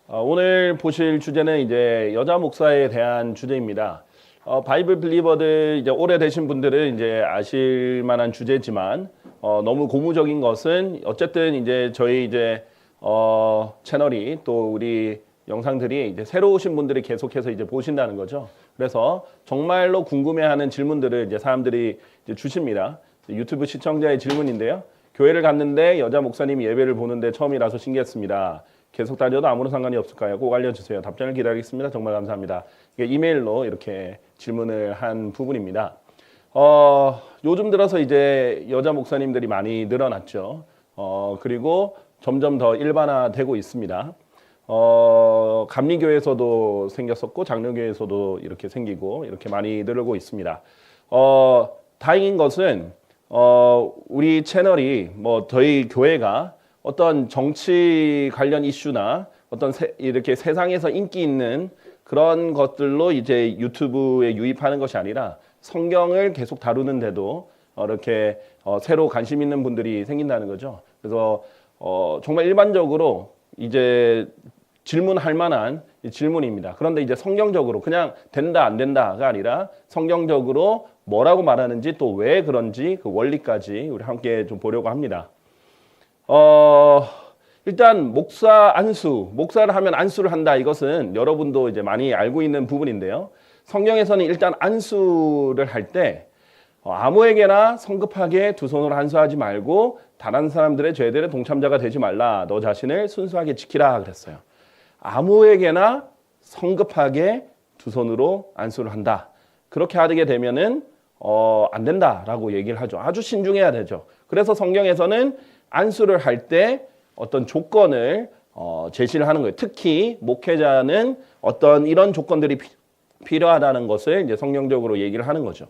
오늘 보실 주제는 이제 여자 목사에 대한 주제입니다. 바이블 빌리버들 이제 오래되신 분들은 이제 아실 만한 주제지만 너무 고무적인 것은 어쨌든 이제 저희 이제 채널이 또 우리 영상들이 이제 새로 오신 분들이 계속해서 이제 보신다는 거죠. 그래서 정말로 궁금해하는 질문들을 이제 사람들이 이제 주십니다. 유튜브 시청자의 질문인데요. 교회를 갔는데 여자 목사님이 예배를 보는데 처음이라서 신기했습니다. 계속 다녀도 아무런 상관이 없을까요? 꼭 알려주세요. 답장을 기다리겠습니다. 정말 감사합니다. 이게 이메일로 이렇게 질문을 한 부분입니다. 요즘 들어서 이제 여자 목사님들이 많이 늘어났죠. 그리고 점점 더 일반화되고 있습니다. 감리교회에서도 생겼었고 장로교회에서도 이렇게 생기고 이렇게 많이 늘고 있습니다. 다행인 것은 우리 채널이 저희 교회가 어떤 정치 관련 이슈나 어떤 이렇게 세상에서 인기 있는 그런 것들로 이제 유튜브에 유입하는 것이 아니라 성경을 계속 다루는데도 이렇게 새로 관심 있는 분들이 생긴다는 거죠. 그래서 정말 일반적으로 이제 질문할 만한 질문입니다. 그런데 이제 성경적으로 그냥 된다 안 된다가 아니라 성경적으로 뭐라고 말하는지 또 왜 그런지 그 원리까지 우리 함께 좀 보려고 합니다. 일단 목사를 하면 안수를 한다. 이것은 여러분도 이제 많이 알고 있는 부분인데요. 성경에서는 일단 안수를 할 때 아무에게나 성급하게 두 손으로 안수하지 말고 다른 사람들의 죄들의 동참자가 되지 말라. 너 자신을 순수하게 지키라 그랬어요. 아무에게나 성급하게 두 손으로 안수를 한다. 그렇게 하게 되면은 안 된다라고 얘기를 하죠. 아주 신중해야 되죠. 그래서 성경에서는 안수를 할 때 어떤 조건을 제시를 하는 거예요. 특히 목회자는 어떤 이런 조건들이 필요하다는 것을 이제 성경적으로 얘기를 하는 거죠.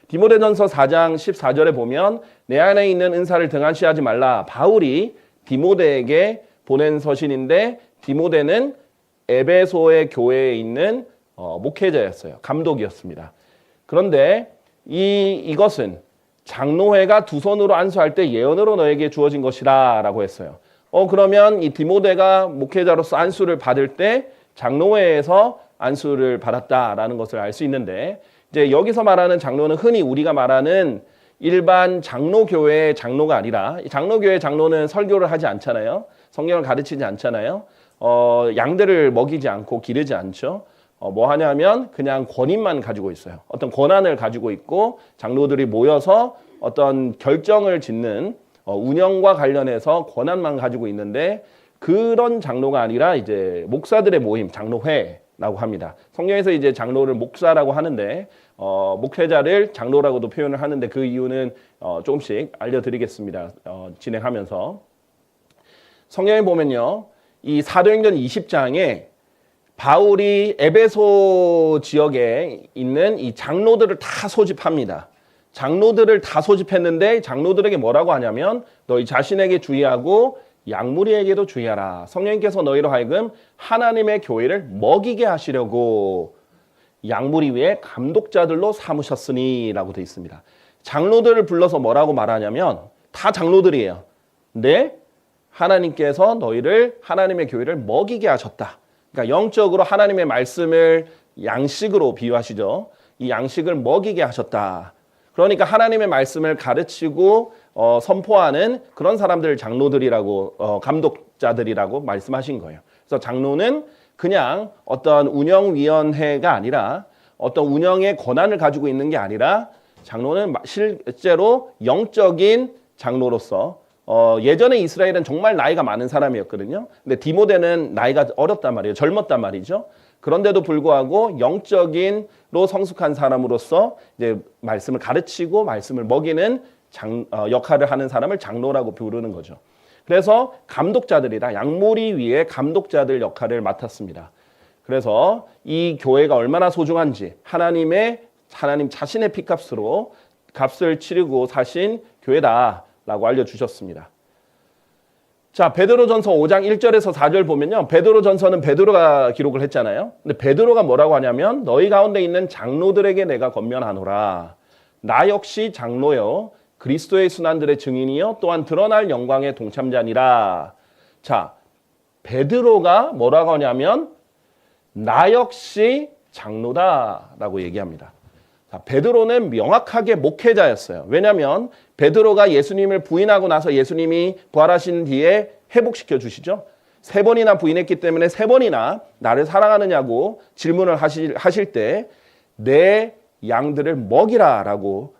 디모데전서 4장 14절에 보면 내 안에 있는 은사를 등한시하지 말라. 바울이 디모데에게 보낸 서신인데 디모데는 에베소의 교회에 있는 목회자였어요. 감독이었습니다. 그런데 이것은 장로회가 두 손으로 안수할 때 예언으로 너에게 주어진 것이라 라고 했어요. 그러면 이 디모데가 목회자로서 안수를 받을 때 장로회에서 안수를 받았다라는 것을 알 수 있는데 이제 여기서 말하는 장로는 흔히 우리가 말하는 일반 장로교회의 장로가 아니라 장로교회 장로는 설교를 하지 않잖아요. 성경을 가르치지 않잖아요. 양들을 먹이지 않고 기르지 않죠. 뭐 하냐면 그냥 권위만 가지고 있어요. 어떤 권한을 가지고 있고 장로들이 모여서 어떤 결정을 짓는 운영과 관련해서 권한만 가지고 있는데 그런 장로가 아니라 이제 목사들의 모임, 장로회라고 합니다. 성경에서 이제 장로를 목사라고 하는데 목회자를 장로라고도 표현을 하는데 그 이유는 조금씩 알려드리겠습니다. 진행하면서 성경에 보면요, 이 사도행전 20장에 바울이 에베소 지역에 있는 이 장로들을 다 소집합니다. 장로들을 다 소집했는데 장로들에게 뭐라고 하냐면 너희 자신에게 주의하고 양무리에게도 주의하라. 성령님께서 너희로 하여금 하나님의 교회를 먹이게 하시려고 양무리 위에 감독자들로 삼으셨으니 라고 되어 있습니다. 장로들을 불러서 뭐라고 말하냐면 다 장로들이에요. 근데 하나님께서 너희를 하나님의 교회를 먹이게 하셨다. 그러니까 영적으로 하나님의 말씀을 양식으로 비유하시죠. 이 양식을 먹이게 하셨다. 그러니까 하나님의 말씀을 가르치고 선포하는 그런 사람들을 장로들이라고 감독자들이라고 말씀하신 거예요. 그래서 장로는 그냥 어떤 운영위원회가 아니라 어떤 운영의 권한을 가지고 있는 게 아니라 장로는 실제로 영적인 장로로서 예전에 이스라엘은 정말 나이가 많은 사람이었거든요. 근데 디모데는 나이가 어렸단 말이에요. 젊었단 말이죠. 그런데도 불구하고 영적인로 성숙한 사람으로서 이제 말씀을 가르치고 말씀을 먹이는 역할을 하는 사람을 장로라고 부르는 거죠. 그래서 감독자들이다. 양무리 위에 감독자들 역할을 맡았습니다. 그래서 이 교회가 얼마나 소중한지 하나님 자신의 피값으로 값을 치르고 사신 교회다라고 알려주셨습니다. 자, 베드로전서 5장 1절에서 4절 보면요. 베드로전서는 베드로가 기록을 했잖아요. 근데 베드로가 뭐라고 하냐면 너희 가운데 있는 장로들에게 내가 권면하노라. 나 역시 장로요 그리스도의 순환들의 증인이요 또한 드러날 영광의 동참자니라. 자, 베드로가 뭐라고 하냐면 나 역시 장로다라고 얘기합니다. 자, 베드로는 명확하게 목회자였어요. 왜냐하면 베드로가 예수님을 부인하고 나서 예수님이 부활하신 뒤에 회복시켜 주시죠. 3번이나 부인했기 때문에 3번이나 나를 사랑하느냐고 질문을 하실 때 내 양들을 먹이라라고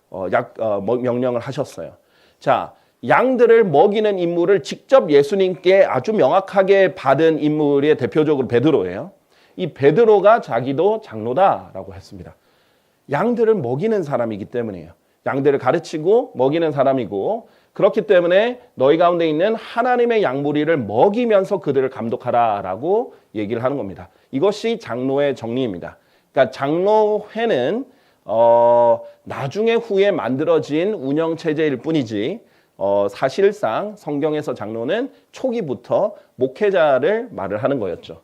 명령을 하셨어요. 자, 양들을 먹이는 임무를 직접 예수님께 아주 명확하게 받은 인물이 대표적으로 베드로예요. 이 베드로가 자기도 장로다라고 했습니다. 양들을 먹이는 사람이기 때문이에요. 양들을 가르치고 먹이는 사람이고, 그렇기 때문에 너희 가운데 있는 하나님의 양무리를 먹이면서 그들을 감독하라라고 얘기를 하는 겁니다. 이것이 장로의 정리입니다. 그러니까 장로회는 나중에 후에 만들어진 운영체제일 뿐이지 사실상 성경에서 장로는 초기부터 목회자를 말을 하는 거였죠.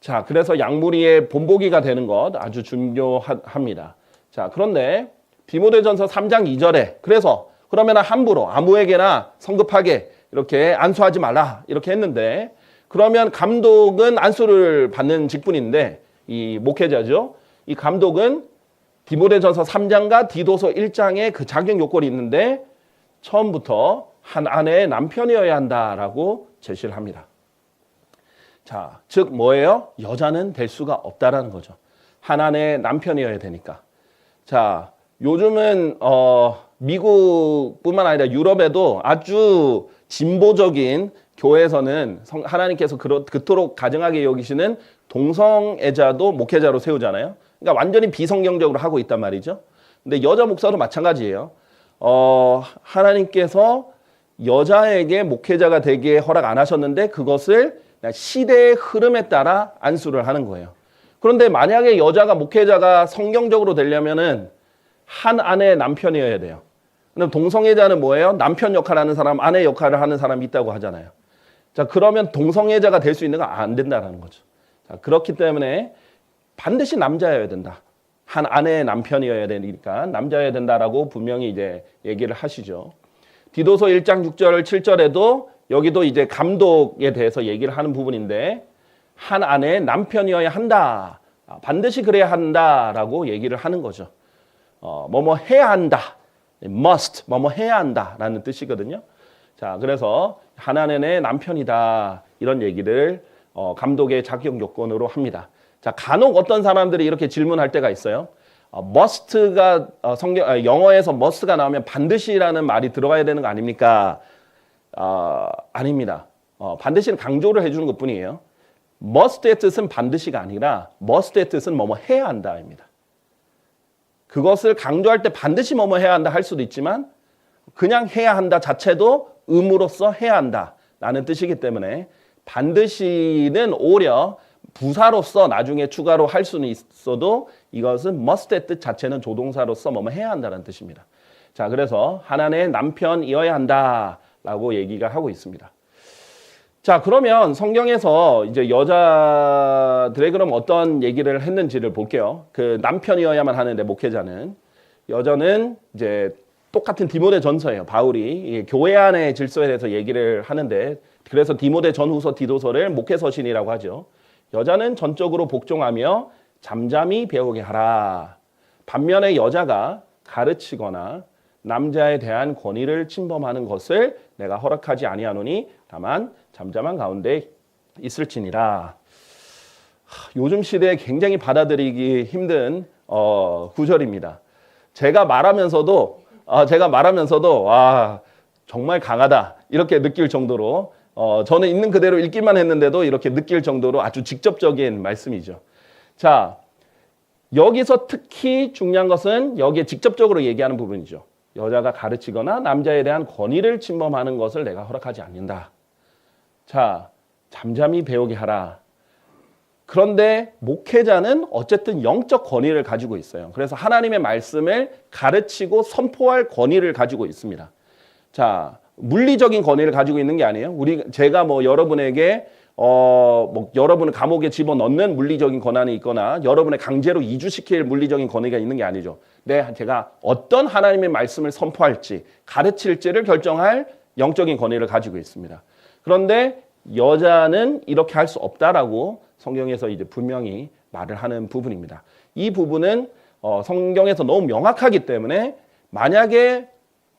자, 그래서 양무리의 본보기가 되는 것 아주 중요합니다. 자, 그런데 디모데전서 3장 2절에 그러면 함부로 아무에게나 성급하게 이렇게 안수하지 말라 이렇게 했는데, 그러면 감독은 안수를 받는 직분인데 이 목회자죠. 이 감독은 디모데전서 3장과 디도서 1장에 그 자격 요건이 있는데 처음부터 한 아내의 남편이어야 한다라고 제시를 합니다. 자, 즉 뭐예요? 여자는 될 수가 없다라는 거죠. 한 아내의 남편이어야 되니까. 자, 요즘은 미국뿐만 아니라 유럽에도 아주 진보적인 교회에서는 하나님께서 그토록 가증하게 여기시는 동성애자도 목회자로 세우잖아요. 그러니까 완전히 비성경적으로 하고 있단 말이죠. 근데 여자 목사도 마찬가지예요. 하나님께서 여자에게 목회자가 되게 허락 안 하셨는데 그것을 시대의 흐름에 따라 안수를 하는 거예요. 그런데 만약에 여자가 목회자가 성경적으로 되려면은 한 아내의 남편이어야 돼요. 근데 동성애자는 뭐예요? 남편 역할을 하는 사람, 아내 역할을 하는 사람이 있다고 하잖아요. 자, 그러면 동성애자가 될 수 있는 건 안 된다는 거죠. 자, 그렇기 때문에 반드시 남자여야 된다. 한 아내의 남편이어야 되니까 남자여야 된다라고 분명히 이제 얘기를 하시죠. 디도서 1장 6절 7절에도 여기도 이제 감독에 대해서 얘기를 하는 부분인데 한 아내의 남편이어야 한다. 반드시 그래야 한다라고 얘기를 하는 거죠. 뭐뭐 해야 한다. must, 뭐뭐 해야 한다라는 뜻이거든요. 자, 그래서 하나님의 남편이다. 이런 얘기를 감독의 자격 요건으로 합니다. 자, 간혹 어떤 사람들이 이렇게 질문할 때가 있어요. must가 영어에서 must가 나오면 반드시라는 말이 들어가야 되는 거 아닙니까? 아닙니다. 반드시는 강조를 해주는 것뿐이에요. must의 뜻은 반드시가 아니라 must의 뜻은 뭐뭐 해야 한다입니다. 그것을 강조할 때 반드시 뭐뭐 해야 한다 할 수도 있지만 그냥 해야 한다 자체도 의무로서 해야 한다라는 뜻이기 때문에 반드시는 오히려 부사로서 나중에 추가로 할 수는 있어도 이것은 must의 뜻 자체는 조동사로서 뭐뭐 해야 한다는 뜻입니다. 자, 그래서 하나님의 남편이어야 한다라고 얘기가 하고 있습니다. 자, 그러면 성경에서 이제 여자들의 그럼 어떤 얘기를 했는지를 볼게요. 그 남편이어야만 하는데 목회자는 여자는 이제 똑같은 디모데 전서예요. 바울이 교회 안의 질서에 대해서 얘기를 하는데 그래서 디모데 전후서 디도서를 목회서신이라고 하죠. 여자는 전적으로 복종하며 잠잠히 배우게 하라. 반면에 여자가 가르치거나 남자에 대한 권위를 침범하는 것을 내가 허락하지 아니하노니 다만 잠잠한 가운데 있을지니라. 요즘 시대에 굉장히 받아들이기 힘든 구절입니다. 제가 말하면서도 와 정말 강하다 이렇게 느낄 정도로 저는 있는 그대로 읽기만 했는데도 이렇게 느낄 정도로 아주 직접적인 말씀이죠. 자, 여기서 특히 중요한 것은 여기에 직접적으로 얘기하는 부분이죠. 여자가 가르치거나 남자에 대한 권위를 침범하는 것을 내가 허락하지 않는다. 자, 잠잠히 배우게 하라. 그런데 목회자는 어쨌든 영적 권위를 가지고 있어요. 그래서 하나님의 말씀을 가르치고 선포할 권위를 가지고 있습니다. 자, 물리적인 권위를 가지고 있는 게 아니에요. 제가 뭐 여러분에게 여러분을 감옥에 집어넣는 물리적인 권한이 있거나 여러분을 강제로 이주시킬 물리적인 권위가 있는 게 아니죠. 제가 어떤 하나님의 말씀을 선포할지 가르칠지를 결정할 영적인 권위를 가지고 있습니다. 그런데 여자는 이렇게 할 수 없다라고 성경에서 이제 분명히 말을 하는 부분입니다. 이 부분은 성경에서 너무 명확하기 때문에 만약에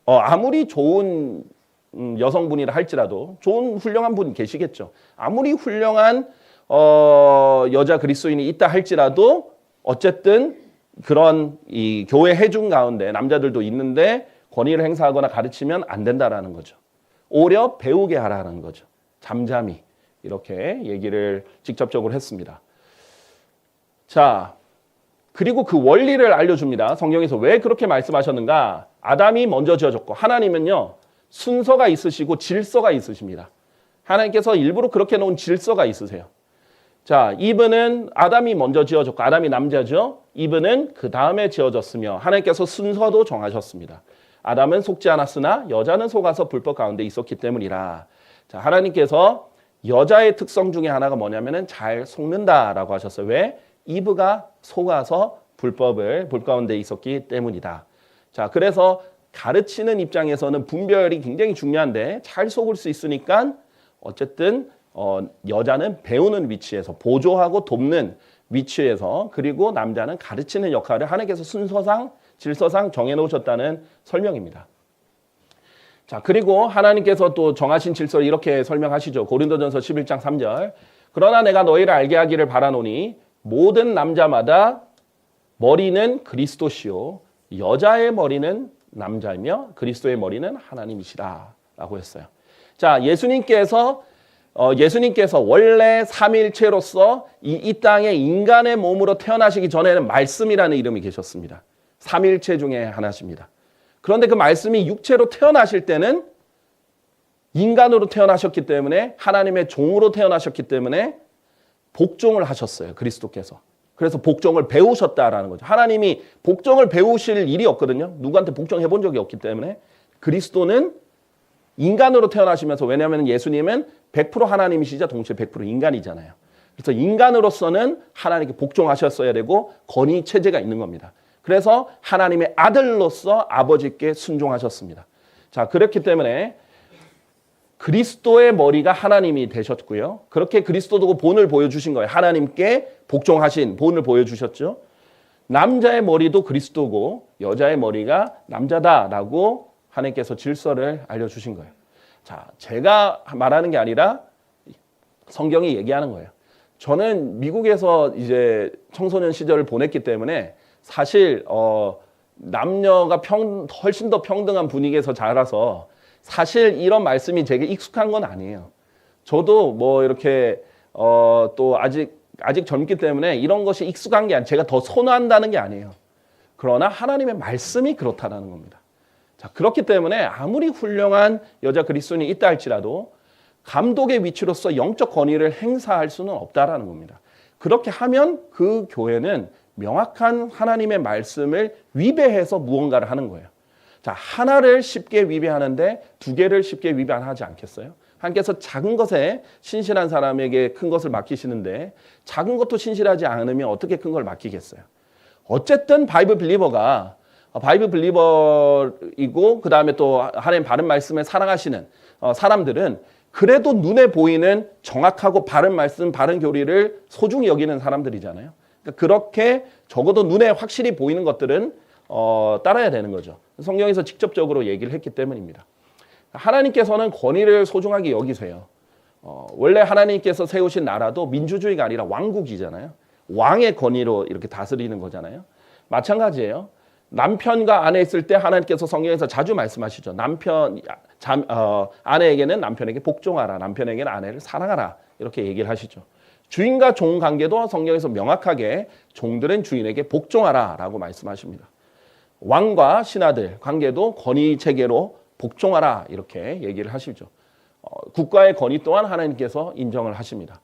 아무리 좋은 여성분이라 할지라도 좋은 훌륭한 분이 계시겠죠. 아무리 훌륭한 여자 그리스도인이 있다 할지라도 어쨌든 그런 이 교회 회중 가운데 남자들도 있는데 권위를 행사하거나 가르치면 안 된다라는 거죠. 오히려 배우게 하라는 거죠. 잠잠히 이렇게 얘기를 직접적으로 했습니다. 자, 그리고 그 원리를 알려줍니다. 성경에서 왜 그렇게 말씀하셨는가? 아담이 먼저 지어졌고 하나님은요 순서가 있으시고 질서가 있으십니다. 하나님께서 일부러 그렇게 놓은 질서가 있으세요. 자, 이브는 아담이 먼저 지어졌고 아담이 남자죠. 이브는 그 다음에 지어졌으며 하나님께서 순서도 정하셨습니다. 아담은 속지 않았으나 여자는 속아서 불법 가운데 있었기 때문이라. 자, 하나님께서 여자의 특성 중에 하나가 뭐냐면은 잘 속는다라고 하셨어요. 왜? 이브가 속아서 불 가운데 있었기 때문이다. 자, 그래서 가르치는 입장에서는 분별이 굉장히 중요한데 잘 속을 수 있으니까 어쨌든 여자는 배우는 위치에서 보조하고 돕는 위치에서 그리고 남자는 가르치는 역할을 하나님께서 순서상 질서상 정해놓으셨다는 설명입니다. 자, 그리고 하나님께서 또 정하신 질서를 이렇게 설명하시죠. 고린도전서 11장 3절. 그러나 내가 너희를 알게 하기를 바라노니 모든 남자마다 머리는 그리스도시요 여자의 머리는 남자이며 그리스도의 머리는 하나님이시라 라고 했어요. 자, 예수님께서 원래 삼위일체로서 이 땅에 인간의 몸으로 태어나시기 전에는 말씀이라는 이름이 계셨습니다. 삼위일체 중에 하나십니다. 그런데 그 말씀이 육체로 태어나실 때는 인간으로 태어나셨기 때문에 하나님의 종으로 태어나셨기 때문에 복종을 하셨어요. 그리스도께서. 그래서 복종을 배우셨다라는 거죠. 하나님이 복종을 배우실 일이 없거든요. 누구한테 복종해 본 적이 없기 때문에. 그리스도는 인간으로 태어나시면서 왜냐하면 예수님은 100% 하나님이시자 동시에 100% 인간이잖아요. 그래서 인간으로서는 하나님께 복종하셨어야 되고 권위 체제가 있는 겁니다. 그래서 하나님의 아들로서 아버지께 순종하셨습니다. 자, 그렇기 때문에 그리스도의 머리가 하나님이 되셨고요. 그렇게 그리스도도 본을 보여주신 거예요. 하나님께 복종하신 본을 보여주셨죠. 남자의 머리도 그리스도고 여자의 머리가 남자다라고 하나님께서 질서를 알려주신 거예요. 자, 제가 말하는 게 아니라 성경이 얘기하는 거예요. 저는 미국에서 이제 청소년 시절을 보냈기 때문에 사실 남녀가 훨씬 더 평등한 분위기에서 자라서 사실 이런 말씀이 되게 익숙한 건 아니에요. 저도 뭐 이렇게 또 아직 젊기 때문에 이런 것이 익숙한 게 아니에요. 제가 더 선호한다는 게 아니에요. 그러나 하나님의 말씀이 그렇다는 겁니다. 자, 그렇기 때문에 아무리 훌륭한 여자 그리스도인이 있다 할지라도 감독의 위치로서 영적 권위를 행사할 수는 없다라는 겁니다. 그렇게 하면 그 교회는 명확한 하나님의 말씀을 위배해서 무언가를 하는 거예요. 자, 하나를 쉽게 위배하는데 두 개를 쉽게 위배하지 않겠어요? 하나님께서 작은 것에 신실한 사람에게 큰 것을 맡기시는데 작은 것도 신실하지 않으면 어떻게 큰 걸 맡기겠어요? 어쨌든 바이블 빌리버이고 그 다음에 또 하나님 바른 말씀을 사랑하시는 사람들은 그래도 눈에 보이는 정확하고 바른 말씀, 바른 교리를 소중히 여기는 사람들이잖아요. 그러니까 그렇게 적어도 눈에 확실히 보이는 것들은 따라야 되는 거죠. 성경에서 직접적으로 얘기를 했기 때문입니다. 하나님께서는 권위를 소중하게 여기세요. 원래 하나님께서 세우신 나라도 민주주의가 아니라 왕국이잖아요. 왕의 권위로 이렇게 다스리는 거잖아요. 마찬가지예요. 남편과 아내 있을 때 하나님께서 성경에서 자주 말씀하시죠. 아내에게는 남편에게 복종하라. 남편에게는 아내를 사랑하라. 이렇게 얘기를 하시죠. 주인과 종 관계도 성경에서 명확하게 종들은 주인에게 복종하라 라고 말씀하십니다. 왕과 신하들 관계도 권위 체계로 복종하라 이렇게 얘기를 하시죠. 국가의 권위 또한 하나님께서 인정을 하십니다.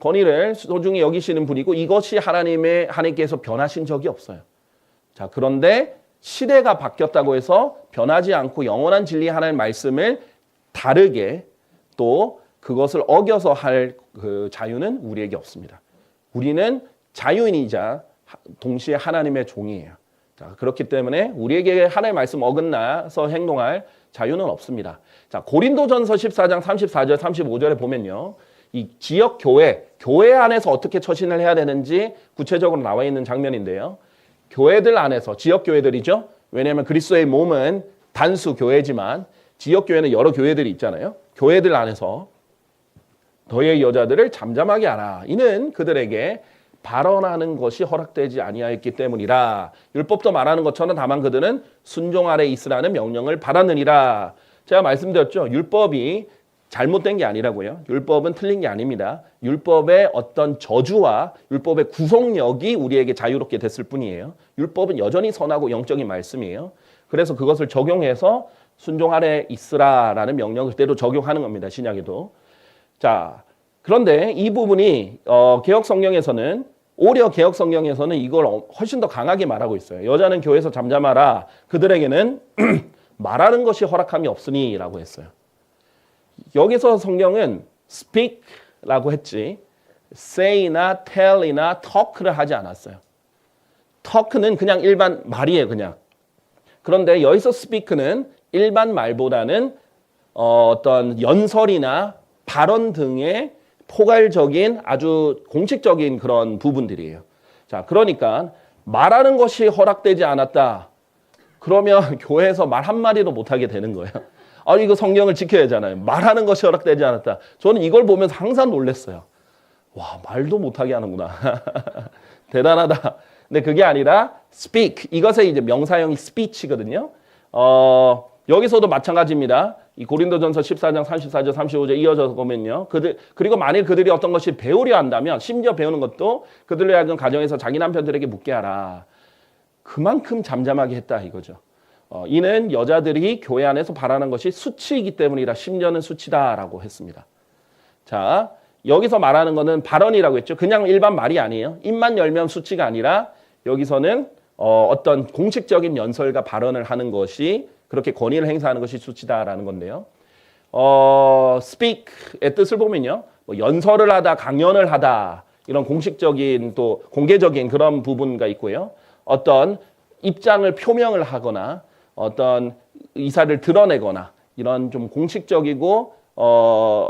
권위를 소중히 여기시는 분이고 이것이 하나님께서 변하신 적이 없어요. 자, 그런데 시대가 바뀌었다고 해서 변하지 않고 영원한 진리 하나님의 말씀을 다르게 또 그것을 어겨서 할 그 자유는 우리에게 없습니다. 우리는 자유인이자 동시에 하나님의 종이에요. 자, 그렇기 때문에 우리에게 하나님의 말씀 어긋나서 행동할 자유는 없습니다. 자, 고린도전서 14장 34절 35절에 보면요. 이 지역 교회 안에서 어떻게 처신을 해야 되는지 구체적으로 나와 있는 장면인데요. 교회들 안에서, 지역 교회들이죠. 왜냐하면 그리스도의 몸은 단수 교회지만 지역 교회는 여러 교회들이 있잖아요. 교회들 안에서 너의 여자들을 잠잠하게 하라. 이는 그들에게 발언하는 것이 허락되지 아니하였기 때문이라. 율법도 말하는 것처럼 다만 그들은 순종 아래 있으라는 명령을 받았느니라. 제가 말씀드렸죠. 율법이 잘못된 게 아니라고요. 율법은 틀린 게 아닙니다. 율법의 어떤 저주와 율법의 구속력이 우리에게 자유롭게 됐을 뿐이에요. 율법은 여전히 선하고 영적인 말씀이에요. 그래서 그것을 적용해서 순종 아래 있으라라는 명령을 그대로 적용하는 겁니다. 신약에도. 자, 그런데 이 부분이 개혁 성경에서는 오히려 개혁 성경에서는 이걸 훨씬 더 강하게 말하고 있어요. 여자는 교회에서 잠잠하라. 그들에게는 말하는 것이 허락함이 없으니라고 했어요. 여기서 성경은 speak라고 했지 say나 tell이나 talk를 하지 않았어요. talk는 그냥 일반 말이에요, 그냥. 그런데 여기서 speak는 일반 말보다는 어떤 연설이나 발언 등의 포괄적인 아주 공식적인 그런 부분들이에요. 자, 그러니까 말하는 것이 허락되지 않았다. 그러면 교회에서 말 한마디도 못하게 되는 거예요. 아, 이거 성경을 지켜야 하잖아요. 말하는 것이 허락되지 않았다. 저는 이걸 보면서 항상 놀랐어요. 와, 말도 못하게 하는구나. 대단하다. 근데 그게 아니라 speak, 이것의 이제 명사형이 speech거든요. 여기서도 마찬가지입니다. 이 고린도전서 14장 34절 35절 이어져서 보면요. 그리고 만일 그들이 어떤 것이 배우려 한다면 심지어 배우는 것도 그들로 하여금 가정에서 자기 남편들에게 묻게 하라. 그만큼 잠잠하게 했다 이거죠. 이는 여자들이 교회 안에서 바라는 것이 수치이기 때문이라 심지어는 수치다라고 했습니다. 자, 여기서 말하는 거는 발언이라고 했죠. 그냥 일반 말이 아니에요. 입만 열면 수치가 아니라 여기서는 어떤 공식적인 연설과 발언을 하는 것이 그렇게 권위를 행사하는 것이 수치다라는 건데요. speak의 뜻을 보면요. 뭐 연설을 하다, 강연을 하다 이런 공식적인 또 공개적인 그런 부분가 있고요. 어떤 입장을 표명을 하거나 어떤 의사를 드러내거나 이런 좀 공식적이고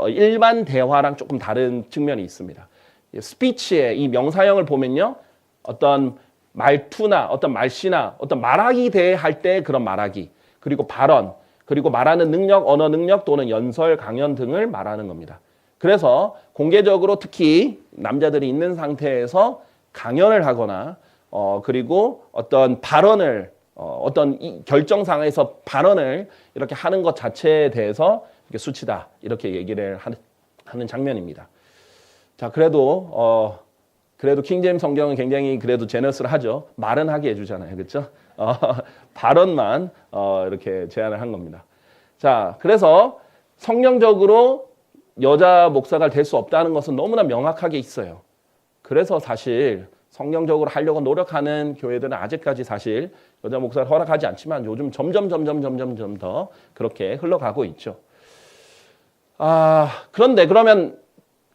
일반 대화랑 조금 다른 측면이 있습니다. 스피치의 이 명사형을 보면요. 어떤 말투나 어떤 말씨나 어떤 말하기 대할 때 그런 말하기 그리고 발언 그리고 말하는 능력, 언어 능력 또는 연설, 강연 등을 말하는 겁니다. 그래서 공개적으로 특히 남자들이 있는 상태에서 강연을 하거나 그리고 어떤 발언을 어떤 결정상에서 발언을 이렇게 하는 것 자체에 대해서 이렇게 수치다 이렇게 얘기를 하는 장면입니다. 자, 그래도 킹제임스 성경은 굉장히 그래도 제너스를 하죠. 말은 하게 해주잖아요, 그렇죠? 발언만 이렇게 제안을 한 겁니다. 자, 그래서 성경적으로 여자 목사가 될 수 없다는 것은 너무나 명확하게 있어요. 그래서 사실 성경적으로 하려고 노력하는 교회들은 아직까지 사실 여자 목사를 허락하지 않지만 요즘 점점 더 그렇게 흘러가고 있죠. 그런데 그러면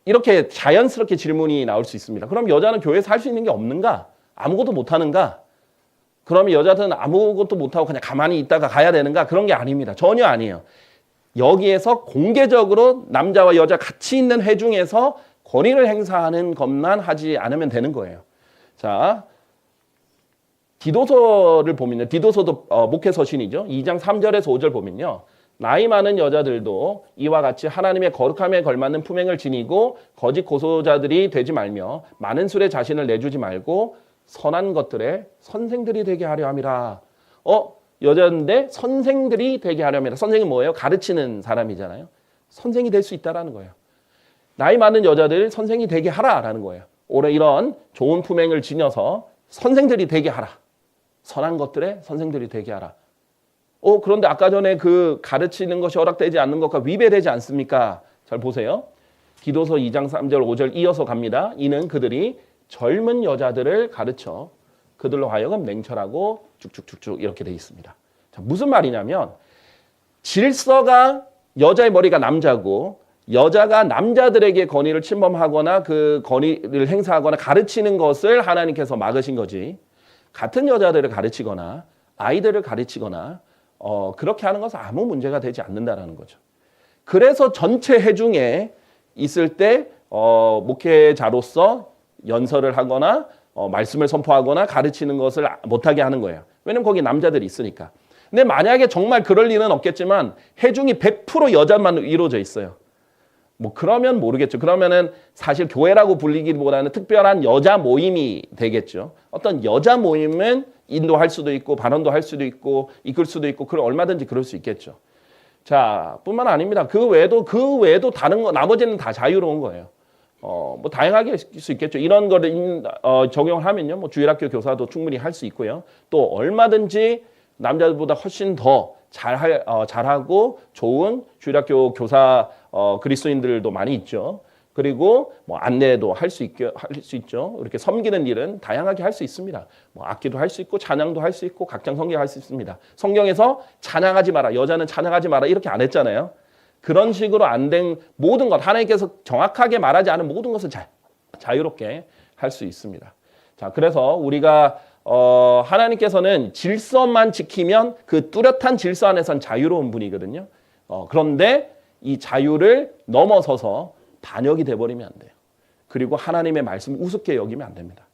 이렇게 자연스럽게 질문이 나올 수 있습니다. 그럼 여자는 교회에서 할 수 있는 게 없는가? 아무것도 못하는가? 그러면 여자들은 아무것도 못하고 그냥 가만히 있다가 가야 되는가? 그런 게 아닙니다. 전혀 아니에요. 여기에서 공개적으로 남자와 여자 같이 있는 회중에서 권위를 행사하는 것만 하지 않으면 되는 거예요. 자, 디도서를 보면요. 디도서도 목회서신이죠. 2장 3절에서 5절 보면요. 나이 많은 여자들도 이와 같이 하나님의 거룩함에 걸맞는 품행을 지니고 거짓 고소자들이 되지 말며 많은 술에 자신을 내주지 말고 선한 것들에 선생들이 되게 하려 함이라. 여자인데 선생들이 되게 하려 함이라. 선생이 뭐예요? 가르치는 사람이잖아요. 선생이 될 수 있다라는 거예요. 나이 많은 여자들 선생이 되게 하라라는 거예요. 올해 이런 좋은 품행을 지녀서 선생들이 되게 하라. 선한 것들에 선생들이 되게 하라. 그런데 아까 전에 그 가르치는 것이 허락되지 않는 것과 위배되지 않습니까? 잘 보세요. 디도서 2장 3절 5절 이어서 갑니다. 이는 그들이 젊은 여자들을 가르쳐 그들로 하여금 냉철하고 쭉쭉쭉쭉 이렇게 돼 있습니다. 자, 무슨 말이냐면 질서가 여자의 머리가 남자고 여자가 남자들에게 권위를 침범하거나 그 권위를 행사하거나 가르치는 것을 하나님께서 막으신 거지. 같은 여자들을 가르치거나 아이들을 가르치거나 그렇게 하는 것은 아무 문제가 되지 않는다라는 거죠. 그래서 전체 회중에 있을 때 목회자로서 연설을 하거나 말씀을 선포하거나 가르치는 것을 못하게 하는 거예요. 왜냐면 거기 남자들이 있으니까. 근데 만약에 정말 그럴 일은 없겠지만 회중이 100% 여자만 이루어져 있어요. 뭐 그러면 모르겠죠. 그러면은 사실 교회라고 불리기보다는 특별한 여자 모임이 되겠죠. 어떤 여자 모임은 인도할 수도 있고 발언도 할 수도 있고 이끌 수도 있고 얼마든지 그럴 수 있겠죠. 자, 뿐만 아닙니다. 그 외에도 다른 거 나머지는 다 자유로운 거예요. 뭐 다양하게 할 수 있겠죠. 이런 거를 적용을 하면요. 뭐 주일학교 교사도 충분히 할 수 있고요. 또 얼마든지 남자들보다 훨씬 더 잘하고 좋은 주일학교 교사 그리스도인들도 많이 있죠. 그리고 뭐 안내도 할 수 있죠. 이렇게 섬기는 일은 다양하게 할 수 있습니다. 뭐 악기도 할 수 있고 찬양도 할 수 있고 각장 성경할 수 있습니다. 성경에서 찬양하지 마라, 여자는 찬양하지 마라 이렇게 안 했잖아요. 그런 식으로 안 된 모든 것, 하나님께서 정확하게 말하지 않은 모든 것을 자유롭게 할 수 있습니다. 자, 그래서 우리가 하나님께서는 질서만 지키면 그 뚜렷한 질서 안에선 자유로운 분이거든요. 그런데 이 자유를 넘어서서 반역이 돼버리면 안 돼요. 그리고 하나님의 말씀을 우습게 여기면 안 됩니다.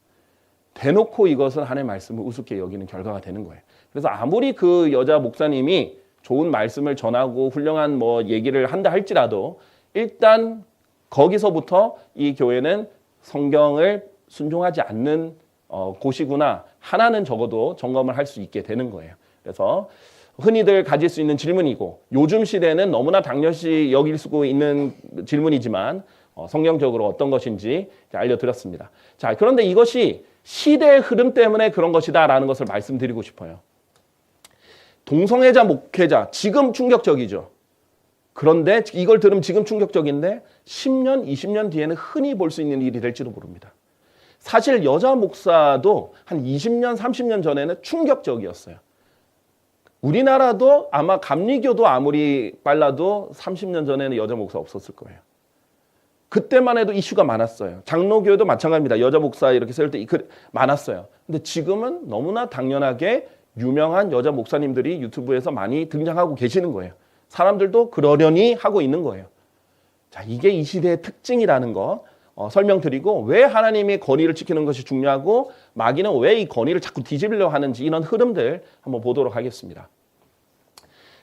대놓고 이것은 하나님의 말씀을 우습게 여기는 결과가 되는 거예요. 그래서 아무리 그 여자 목사님이 좋은 말씀을 전하고 훌륭한 뭐 얘기를 한다 할지라도 일단 거기서부터 이 교회는 성경을 순종하지 않는 곳이구나 하나는 적어도 점검을 할 수 있게 되는 거예요. 그래서 흔히들 가질 수 있는 질문이고 요즘 시대는 너무나 당연시 여길 수 있는 질문이지만 성경적으로 어떤 것인지 알려드렸습니다. 자, 그런데 이것이 시대의 흐름 때문에 그런 것이다라는 것을 말씀드리고 싶어요. 동성애자 목회자 지금 충격적이죠. 그런데 이걸 들으면 지금 충격적인데 10년, 20년 뒤에는 흔히 볼 수 있는 일이 될지도 모릅니다. 사실 여자 목사도 한 20년, 30년 전에는 충격적이었어요. 우리나라도 아마 감리교도 아무리 빨라도 30년 전에는 여자 목사 없었을 거예요. 그때만 해도 이슈가 많았어요. 장로교회도 마찬가지입니다. 여자 목사 이렇게 세울 때 많았어요. 근데 지금은 너무나 당연하게 유명한 여자 목사님들이 유튜브에서 많이 등장하고 계시는 거예요. 사람들도 그러려니 하고 있는 거예요. 자, 이게 이 시대의 특징이라는 거 설명드리고 왜 하나님의 권위를 지키는 것이 중요하고 마귀는 왜 이 권위를 자꾸 뒤집으려 하는지 이런 흐름들 한번 보도록 하겠습니다.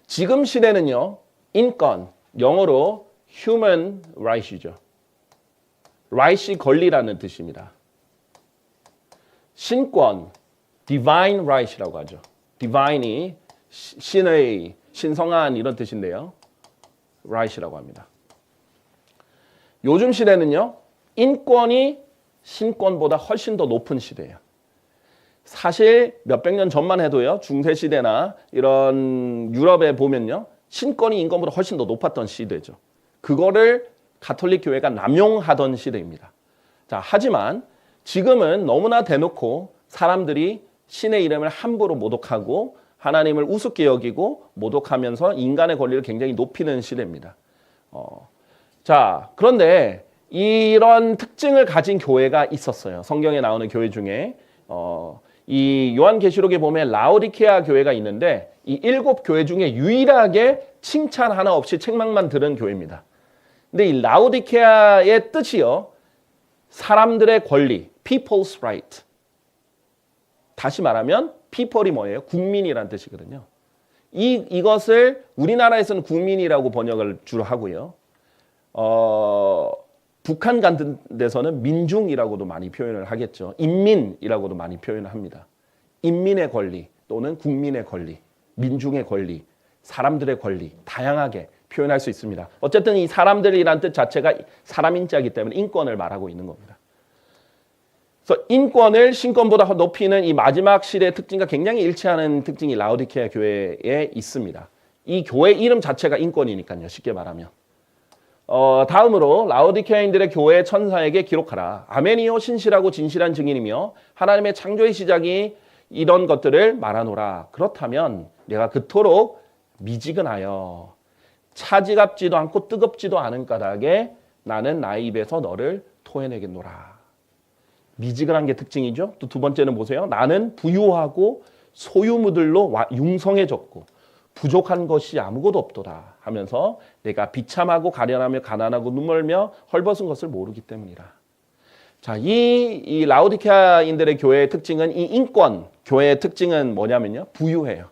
지금 시대는요. 인권, 영어로 human right이죠. right이 권리라는 뜻입니다. 신권, divine right이라고 하죠. divine이 신의, 신성한 이런 뜻인데요. right이라고 합니다. 요즘 시대는요. 인권이 신권보다 훨씬 더 높은 시대예요. 사실 몇백 년 전만 해도요. 중세시대나 이런 유럽에 보면요. 신권이 인권보다 훨씬 더 높았던 시대죠. 그거를 가톨릭 교회가 남용하던 시대입니다. 자, 하지만 지금은 너무나 대놓고 사람들이 신의 이름을 함부로 모독하고 하나님을 우습게 여기고 모독하면서 인간의 권리를 굉장히 높이는 시대입니다. 자, 그런데 이런 특징을 가진 교회가 있었어요. 성경에 나오는 교회 중에 이 요한계시록에 보면 라오디케아 교회가 있는데 이 7교회 중에 유일하게 칭찬 하나 없이 책망만 들은 교회입니다. 근데 이 라오디케아의 뜻이요. 사람들의 권리, people's right. 다시 말하면 people이 뭐예요? 국민이라는 뜻이거든요. 이것을 우리나라에서는 국민이라고 번역을 주로 하고요. 북한 같은 데서는 민중이라고도 많이 표현을 하겠죠. 인민이라고도 많이 표현을 합니다. 인민의 권리 또는 국민의 권리, 민중의 권리, 사람들의 권리 다양하게 표현할 수 있습니다. 어쨌든 이 사람들이라는 뜻 자체가 사람 인자이기 때문에 인권을 말하고 있는 겁니다. 그래서 인권을 신권보다 높이는 이 마지막 시대의 특징과 굉장히 일치하는 특징이 라오디케아 교회에 있습니다. 이 교회 이름 자체가 인권이니까요. 쉽게 말하면. 다음으로 라오디케아인들의 교회 천사에게 기록하라. 아멘이요 신실하고 진실한 증인이며 하나님의 창조의 시작이 이런 것들을 말하노라. 그렇다면 내가 그토록 미지근하여 차지갑지도 않고 뜨겁지도 않은 까닭에 나는 나의 입에서 너를 토해내겠노라. 미지근한 게 특징이죠. 또 두 번째는 보세요. 나는 부유하고 소유무들로 융성해졌고 부족한 것이 아무것도 없도다 하면서 내가 비참하고 가련하며 가난하고 눈멀며 헐벗은 것을 모르기 때문이라. 자, 이 라오디케아인들의 교회의 특징은 이 인권, 교회의 특징은 뭐냐면요. 부유해요.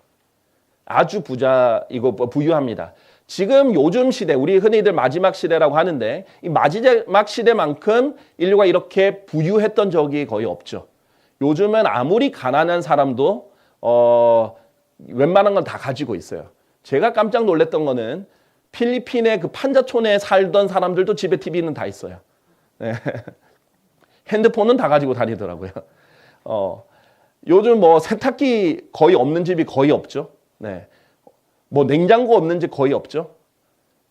아주 부유합니다. 지금 요즘 시대, 우리 흔히들 마지막 시대라고 하는데 이 마지막 시대만큼 인류가 이렇게 부유했던 적이 거의 없죠. 요즘은 아무리 가난한 사람도 웬만한 건 다 가지고 있어요. 제가 깜짝 놀랐던 거는 필리핀의 그 판자촌에 살던 사람들도 집에 TV는 다 있어요. 네. 핸드폰은 다 가지고 다니더라고요. 요즘 뭐 세탁기 거의 없는 집이 거의 없죠. 네. 뭐 냉장고 없는 집 거의 없죠.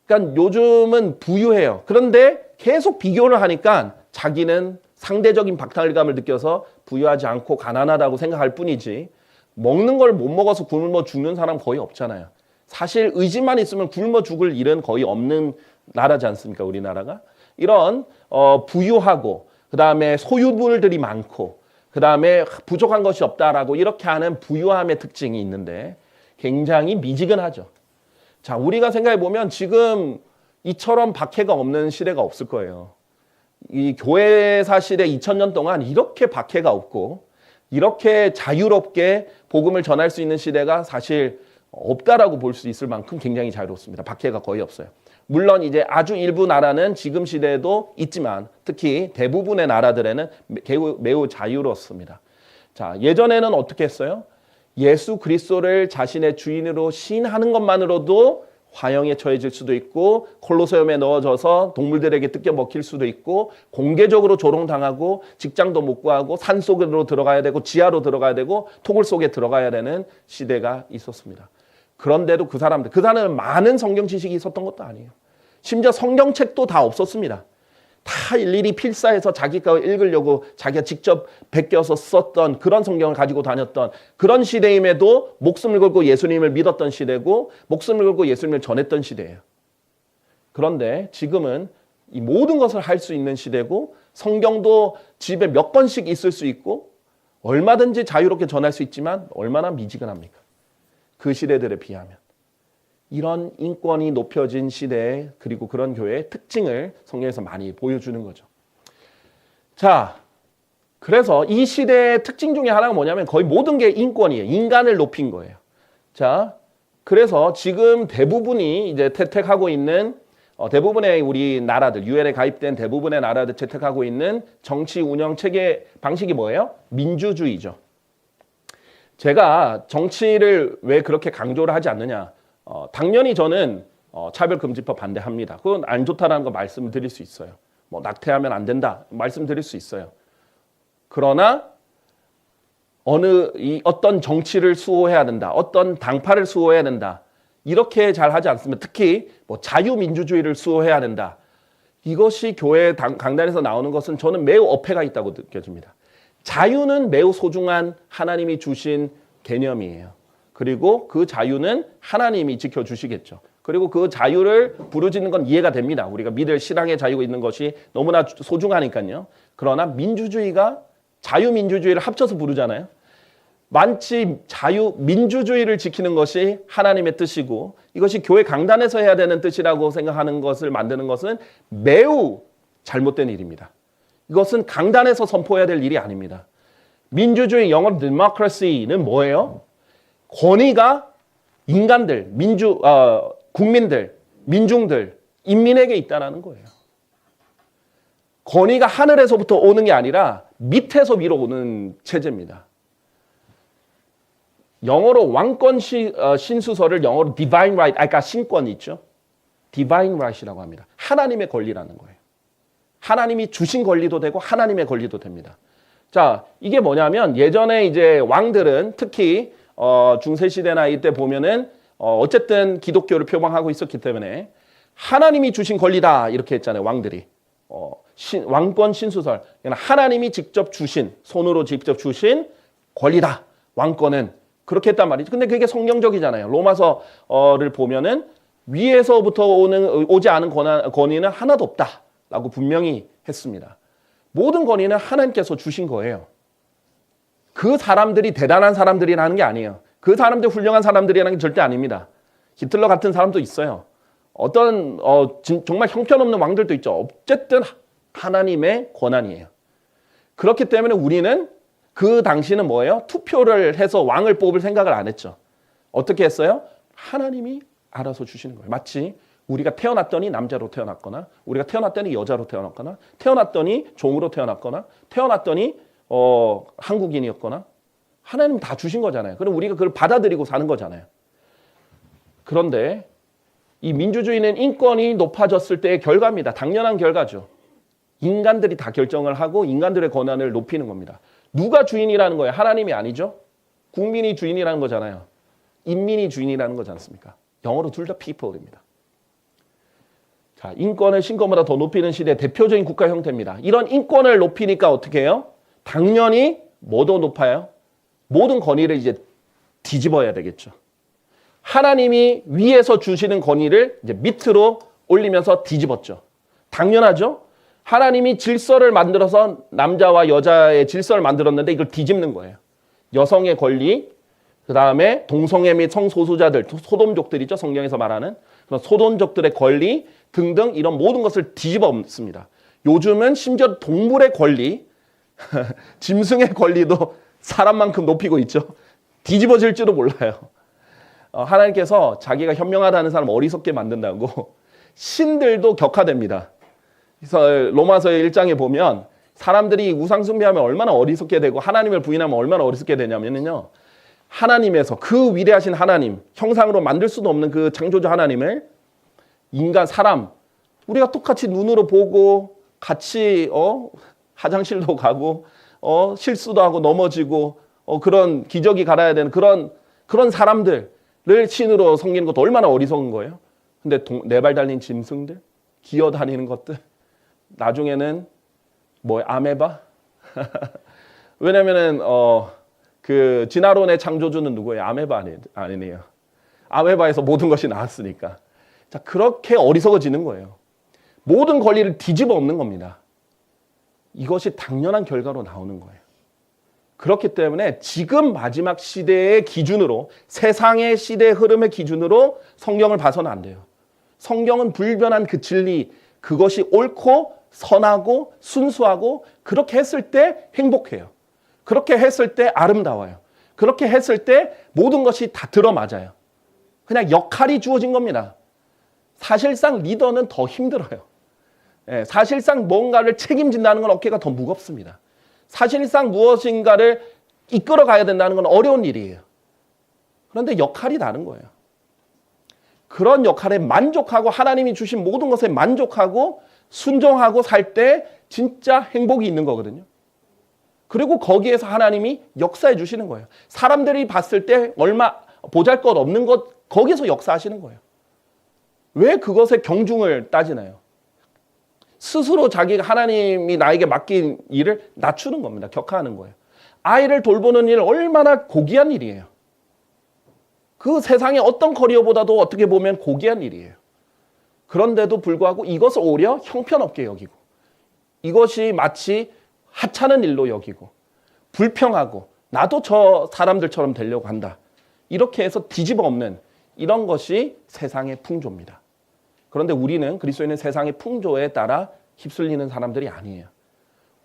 그러니까 요즘은 부유해요. 그런데 계속 비교를 하니까 자기는 상대적인 박탈감을 느껴서 부유하지 않고 가난하다고 생각할 뿐이지 먹는 걸 못 먹어서 굶어 죽는 사람 거의 없잖아요. 사실 의지만 있으면 굶어 죽을 일은 거의 없는 나라지 않습니까? 우리나라가. 이런 부유하고 그다음에 소유물들이 많고 그다음에 부족한 것이 없다라고 이렇게 하는 부유함의 특징이 있는데 굉장히 미지근하죠. 자, 우리가 생각해 보면 지금 이처럼 박해가 없는 시대가 없을 거예요. 이 교회사 시대 2000년 동안 이렇게 박해가 없고 이렇게 자유롭게 복음을 전할 수 있는 시대가 사실 없다라고 볼 수 있을 만큼 굉장히 자유롭습니다. 박해가 거의 없어요. 물론 이제 아주 일부 나라는 지금 시대에도 있지만 특히 대부분의 나라들에는 매우 자유롭습니다. 자, 예전에는 어떻게 했어요? 예수 그리스도를 자신의 주인으로 시인하는 것만으로도 화형에 처해질 수도 있고 콜로세움에 넣어져서 동물들에게 뜯겨 먹힐 수도 있고 공개적으로 조롱당하고 직장도 못 구하고 산속으로 들어가야 되고 지하로 들어가야 되고 토굴 속에 들어가야 되는 시대가 있었습니다. 그런데도 그 사람은 많은 성경 지식이 있었던 것도 아니에요. 심지어 성경책도 다 없었습니다. 다 일일이 필사해서 자기가 읽으려고 자기가 직접 베껴서 썼던 그런 성경을 가지고 다녔던 그런 시대임에도 목숨을 걸고 예수님을 믿었던 시대고 목숨을 걸고 예수님을 전했던 시대예요. 그런데 지금은 이 모든 것을 할 수 있는 시대고 성경도 집에 몇 권씩 있을 수 있고 얼마든지 자유롭게 전할 수 있지만 얼마나 미지근합니까? 그 시대들에 비하면. 이런 인권이 높여진 시대 그리고 그런 교회의 특징을 성경에서 많이 보여주는 거죠. 자, 그래서 이 시대의 특징 중에 하나가 뭐냐면 거의 모든 게 인권이에요. 인간을 높인 거예요. 자, 그래서 지금 대부분이 이제 채택하고 있는 대부분의 우리 나라들, 유엔에 가입된 대부분의 나라들 채택하고 있는 정치 운영 체계 방식이 뭐예요? 민주주의죠. 제가 정치를 왜 그렇게 강조를 하지 않느냐? 당연히 저는 차별금지법 반대합니다. 그건 안 좋다라는 거 말씀을 드릴 수 있어요. 뭐 낙태하면 안 된다 말씀드릴 수 있어요. 그러나 어떤 정치를 수호해야 된다, 어떤 당파를 수호해야 된다 이렇게 잘 하지 않습니다. 특히 뭐 자유민주주의를 수호해야 된다. 이것이 교회 강단에서 나오는 것은 저는 매우 어폐가 있다고 느껴집니다. 자유는 매우 소중한 하나님이 주신 개념이에요. 그리고 그 자유는 하나님이 지켜주시겠죠. 그리고 그 자유를 부르짖는 건 이해가 됩니다. 우리가 믿을 신앙의 자유가 있는 것이 너무나 소중하니까요. 그러나 민주주의가 자유민주주의를 합쳐서 부르잖아요. 마치 자유민주주의를 지키는 것이 하나님의 뜻이고 이것이 교회 강단에서 해야 되는 뜻이라고 생각하는 것을 만드는 것은 매우 잘못된 일입니다. 이것은 강단에서 선포해야 될 일이 아닙니다. 민주주의, 영어로 democracy는 뭐예요? 권위가 인간들, 국민들, 민중들, 인민에게 있다는 거예요. 권위가 하늘에서부터 오는 게 아니라 밑에서 위로 오는 체제입니다. 영어로 왕권 신수설을 영어로 divine right, 그러니까 신권이 있죠. divine right이라고 합니다. 하나님의 권리라는 거예요. 하나님이 주신 권리도 되고 하나님의 권리도 됩니다. 자, 이게 뭐냐면 예전에 이제 왕들은 특히 중세시대나 이때 보면은 어쨌든 기독교를 표방하고 있었기 때문에 하나님이 주신 권리다 이렇게 했잖아요. 왕들이. 왕권 신수설. 하나님이 직접 주신, 손으로 직접 주신 권리다. 왕권은. 그렇게 했단 말이죠. 근데 그게 성경적이잖아요. 로마서를 보면은 위에서부터 오지 않은 권위는 하나도 없다라고 분명히 했습니다. 모든 권위는 하나님께서 주신 거예요. 그 사람들이 대단한 사람들이라는 게 아니에요. 그 사람들 훌륭한 사람들이라는 게 절대 아닙니다. 히틀러 같은 사람도 있어요. 어떤 정말 형편없는 왕들도 있죠. 어쨌든 하나님의 권한이에요. 그렇기 때문에 우리는 그 당시는 뭐예요? 투표를 해서 왕을 뽑을 생각을 안 했죠. 어떻게 했어요? 하나님이 알아서 주시는 거예요. 마치 우리가 태어났더니 남자로 태어났거나 우리가 태어났더니 여자로 태어났거나 태어났더니 종으로 태어났거나 태어났더니 한국인이었거나 하나님 다 주신 거잖아요. 그럼 우리가 그걸 받아들이고 사는 거잖아요. 그런데 이 민주주의는 인권이 높아졌을 때의 결과입니다. 당연한 결과죠. 인간들이 다 결정을 하고 인간들의 권한을 높이는 겁니다. 누가 주인이라는 거예요? 하나님이 아니죠. 국민이 주인이라는 거잖아요. 인민이 주인이라는 거지 않습니까? 영어로 둘 다 people입니다. 자, 인권을 신권보다 더 높이는 시대의 대표적인 국가 형태입니다. 이런 인권을 높이니까 어떻게 해요? 당연히 뭐도 높아요? 모든 권위를 이제 뒤집어야 되겠죠. 하나님이 위에서 주시는 권위를 이제 밑으로 올리면서 뒤집었죠. 당연하죠. 하나님이 질서를 만들어서 남자와 여자의 질서를 만들었는데 이걸 뒤집는 거예요. 여성의 권리, 그 다음에 동성애 및 성소수자들, 소돔족들이죠. 성경에서 말하는 그런 소돔족들의 권리 등등 이런 모든 것을 뒤집어 엎습니다. 요즘은 심지어 동물의 권리, 짐승의 권리도 사람만큼 높이고 있죠. 뒤집어질지도 몰라요. 하나님께서 자기가 현명하다는 사람 어리석게 만든다고 신들도 격화됩니다. 그래서 로마서 1장에 보면 사람들이 우상 숭배하면 얼마나 어리석게 되고 하나님을 부인하면 얼마나 어리석게 되냐면요. 하나님에서 그 위대하신 하나님, 형상으로 만들 수도 없는 그 창조주 하나님을 인간, 사람, 우리가 똑같이 눈으로 보고 같이 화장실도 가고 실수도 하고 넘어지고 그런 기저귀 갈아야 되는 그런 사람들을 신으로 섬기는 것도 얼마나 어리석은 거예요. 근데 네 발 달린 짐승들, 기어다니는 것들, 나중에는 아메바? 왜냐면은 그 진화론의 창조주는 누구예요? 아메바 아니에요. 아메바에서 모든 것이 나왔으니까. 자, 그렇게 어리석어지는 거예요. 모든 권리를 뒤집어 엎는 겁니다. 이것이 당연한 결과로 나오는 거예요. 그렇기 때문에 지금 마지막 시대의 기준으로 세상의 시대 흐름의 기준으로 성경을 봐서는 안 돼요. 성경은 불변한 그 진리, 그것이 옳고 선하고 순수하고 그렇게 했을 때 행복해요. 그렇게 했을 때 아름다워요. 그렇게 했을 때 모든 것이 다 들어맞아요. 그냥 역할이 주어진 겁니다. 사실상 리더는 더 힘들어요. 사실상 뭔가를 책임진다는 건 어깨가 더 무겁습니다. 사실상 무엇인가를 이끌어 가야 된다는 건 어려운 일이에요. 그런데 역할이 다른 거예요. 그런 역할에 만족하고 하나님이 주신 모든 것에 만족하고 순종하고 살 때 진짜 행복이 있는 거거든요. 그리고 거기에서 하나님이 역사해 주시는 거예요. 사람들이 봤을 때 얼마 보잘것없는 것 거기서 역사하시는 거예요. 왜 그것의 경중을 따지나요? 스스로 자기가 하나님이 나에게 맡긴 일을 낮추는 겁니다. 격하하는 거예요. 아이를 돌보는 일 얼마나 고귀한 일이에요. 그 세상의 어떤 커리어보다도 어떻게 보면 고귀한 일이에요. 그런데도 불구하고 이것을 오히려 형편없게 여기고 이것이 마치 하찮은 일로 여기고 불평하고 나도 저 사람들처럼 되려고 한다. 이렇게 해서 뒤집어 엎는 이런 것이 세상의 풍조입니다. 그런데 우리는 그리스도인은 세상의 풍조에 따라 휩쓸리는 사람들이 아니에요.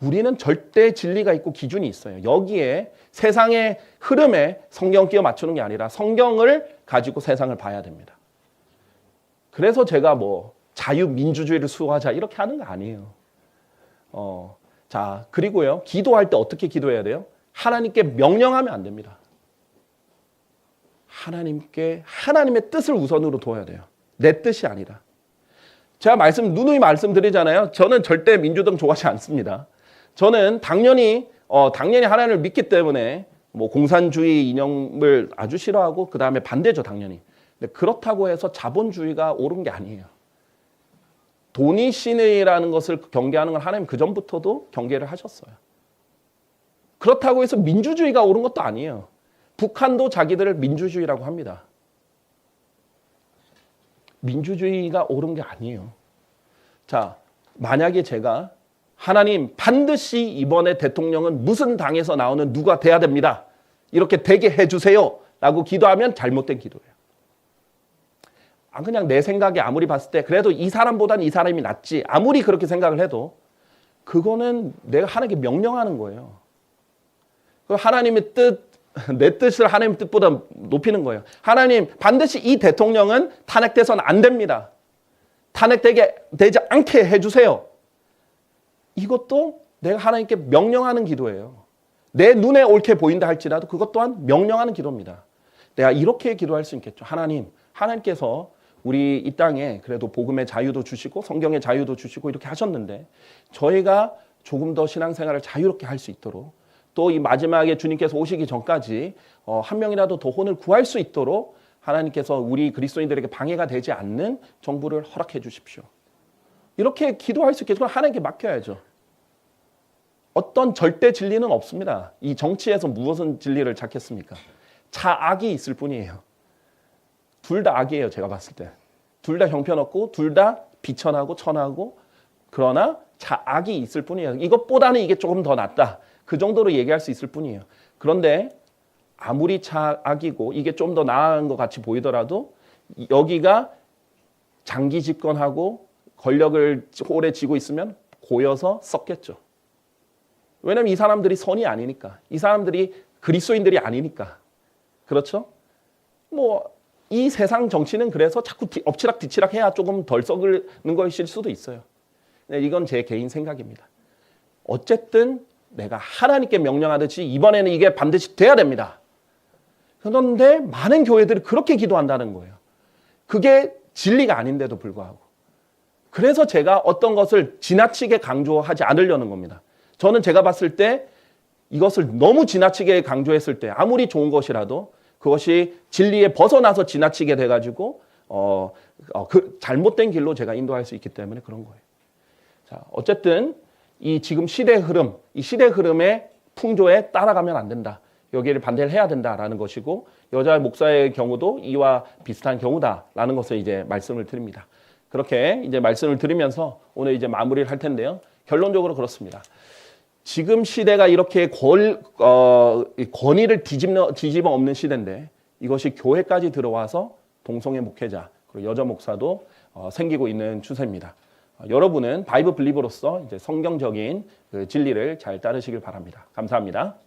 우리는 절대 진리가 있고 기준이 있어요. 여기에 세상의 흐름에 성경 끼워 맞추는 게 아니라 성경을 가지고 세상을 봐야 됩니다. 그래서 제가 자유민주주의를 수호하자 이렇게 하는 거 아니에요. 자, 그리고요. 기도할 때 어떻게 기도해야 돼요? 하나님께 명령하면 안 됩니다. 하나님의 뜻을 우선으로 둬야 돼요. 내 뜻이 아니라. 제가 누누이 말씀드리잖아요. 저는 절대 민주당 좋아하지 않습니다. 저는 당연히 하나님을 믿기 때문에 공산주의 이념을 아주 싫어하고 그 다음에 반대죠, 당연히. 근데 그렇다고 해서 자본주의가 옳은 게 아니에요. 돈이 신이라는 것을 경계하는 건 하나님 그 전부터도 경계를 하셨어요. 그렇다고 해서 민주주의가 옳은 것도 아니에요. 북한도 자기들을 민주주의라고 합니다. 민주주의가 옳은 게 아니에요. 자, 만약에 제가 하나님 반드시 이번에 대통령은 무슨 당에서 나오는 누가 돼야 됩니다. 이렇게 되게 해주세요. 라고 기도하면 잘못된 기도예요. 그냥 내 생각에 아무리 봤을 때 그래도 이 사람보다는 이 사람이 낫지. 아무리 그렇게 생각을 해도 그거는 내가 하나님께 명령하는 거예요. 하나님의 뜻, 내 뜻을 하나님의 뜻보다 높이는 거예요. 하나님 반드시 이 대통령은 탄핵돼서는 안 됩니다. 탄핵되지 않게 해주세요. 이것도 내가 하나님께 명령하는 기도예요. 내 눈에 옳게 보인다 할지라도 그것 또한 명령하는 기도입니다. 내가 이렇게 기도할 수 있겠죠. 하나님께서 우리 이 땅에 그래도 복음의 자유도 주시고 성경의 자유도 주시고 이렇게 하셨는데 저희가 조금 더 신앙생활을 자유롭게 할 수 있도록 또 이 마지막에 주님께서 오시기 전까지 한 명이라도 더 혼을 구할 수 있도록 하나님께서 우리 그리스도인들에게 방해가 되지 않는 정부를 허락해 주십시오. 이렇게 기도할 수 있게 그건 하나님께 맡겨야죠. 어떤 절대 진리는 없습니다. 이 정치에서 무엇은 진리를 찾겠습니까? 자악이 있을 뿐이에요. 둘 다 악이에요. 제가 봤을 때. 둘 다 형편없고 둘 다 비천하고 천하고 그러나 자악이 있을 뿐이에요. 이것보다는 이게 조금 더 낫다. 그 정도로 얘기할 수 있을 뿐이에요. 그런데 아무리 자악이고 이게 좀 더 나은 것 같이 보이더라도 여기가 장기 집권하고 권력을 오래 쥐고 있으면 고여서 썩겠죠. 왜냐하면 이 사람들이 선이 아니니까. 이 사람들이 그리스도인들이 아니니까. 그렇죠? 이 세상 정치는 그래서 자꾸 엎치락 뒤치락 해야 조금 덜 썩는 것일 수도 있어요. 이건 제 개인 생각입니다. 어쨌든 내가 하나님께 명령하듯이 이번에는 이게 반드시 돼야 됩니다. 그런데 많은 교회들이 그렇게 기도한다는 거예요. 그게 진리가 아닌데도 불구하고. 그래서 제가 어떤 것을 지나치게 강조하지 않으려는 겁니다. 저는 제가 봤을 때 이것을 너무 지나치게 강조했을 때 아무리 좋은 것이라도 그것이 진리에 벗어나서 지나치게 돼가지고 그 잘못된 길로 제가 인도할 수 있기 때문에 그런 거예요. 자, 어쨌든 이 지금 시대 흐름, 이 시대 흐름의 풍조에 따라가면 안 된다. 여기를 반대를 해야 된다라는 것이고 여자 목사의 경우도 이와 비슷한 경우다라는 것을 이제 말씀을 드립니다. 그렇게 이제 말씀을 드리면서 오늘 이제 마무리를 할 텐데요. 결론적으로 그렇습니다. 지금 시대가 이렇게 권위를 뒤집어 엎는 시대인데 이것이 교회까지 들어와서 동성애 목회자 그리고 여자 목사도 생기고 있는 추세입니다. 여러분은 바이블 블리버로서 이제 성경적인 그 진리를 잘 따르시길 바랍니다. 감사합니다.